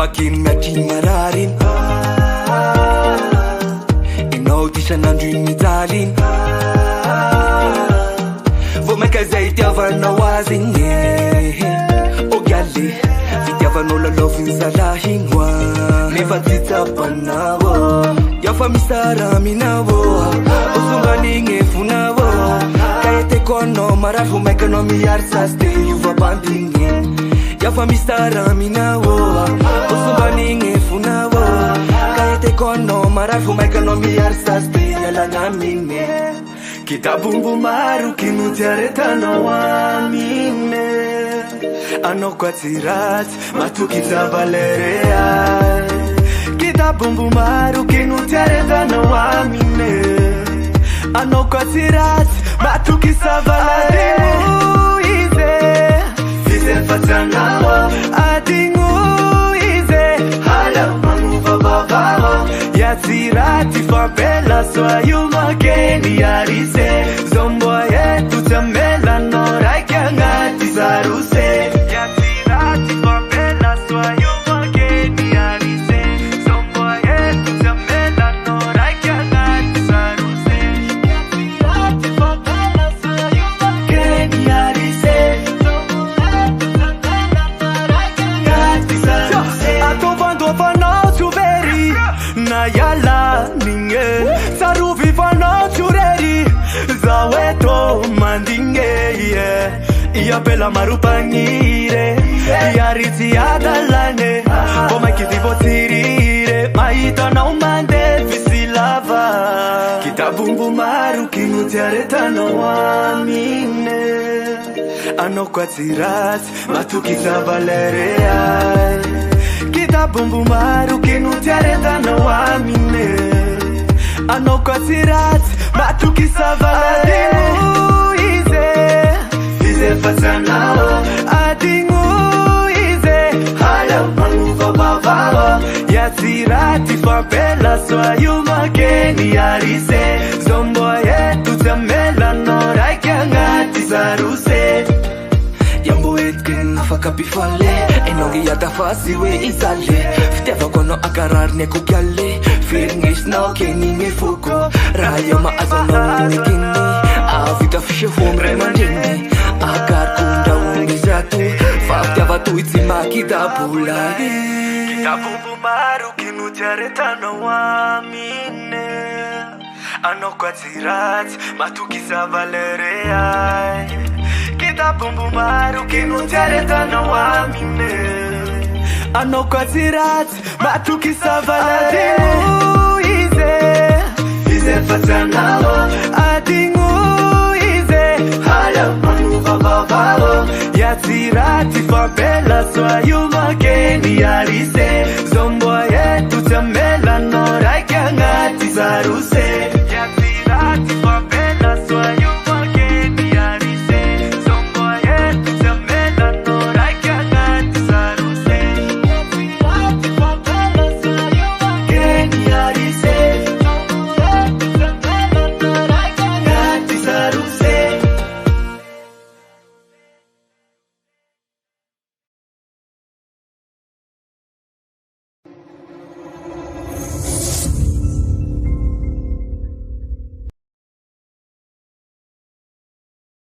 makin miatry mararin Inao tisan'andro iny mijaliny Vao maika zay itiavanao azy igny Ogaly fitiavanao lalaoviny zalahiny Nefa tsitsapanao Yafa misaraminao Osombanigny fonao Kaeteko anao marary vao maika anao miary sasy de iova-bandiny Yafa misaraminao Osombanigny fonao Kaeteko anao marary vao maika anao miary sasy de ialagna aminy Kitabombo maro kinuty aretanao amine Anao koa tsy ratsy matoky zavaleri ay Kitabombo maro kinuty aretanao amine Anao koa tsy ratsy matoky zavaleri ize Fize fatsanao adigno ize Hala manuva bavao Ya tsy ratsy fampela soa io makeny arise Zomboa yetu tsamela no raiky agnaty zaruse Ya tsy ratsy fampela soa io makeny arise Zomboa yetu tsamela no raiky agnaty zaruse Ya tsy ratsy fampela soa io makeny arise Zomboa yetu tsamela no raiky agnaty zaruse Atovandofanao tsuveri Na yala ninge Saruvi fanao tsureri Zaweto mandinge Ia bela marupangire Ia riti adalane Boma kitivo tirire Maita na umande visilava Kitabumbu maru kinuti aretano amine Ano kwa tirat Matuki zavaleri ay Kitabombo maro kinuty aretana amine Anao koa tsy ratsy matoky zavaladino ize Fize fatsanao adigno ize Hala manuva bavao Ya tsy ratsy fampela soa io makeny arise Zomboa yetu tsamela no raiky agnaty zaruse Yambo etkin fakapifale Enongi yata fasi we izale Fitiavako anao akarariny ako kiale Feringesinao kenigny foko Raha ia maazanao nekiny Avita fishevom ray mandreny Akariko ndrahony zato Fa fitiava toy tsy makidabola Kitabombo maro kinuty aretanao amine Anao koa tsy ratsy matoky zavaleri ay Kitabombo maro kinuty aretanao amine Anao koa tsy ratsy matoky zavaladino ize Fize fatsanao adigno ize Hala manuva bavao Ya tsy ratsy fampela soa io makeny arise Zomboa yetu tsamela no raiky agnaty zaruse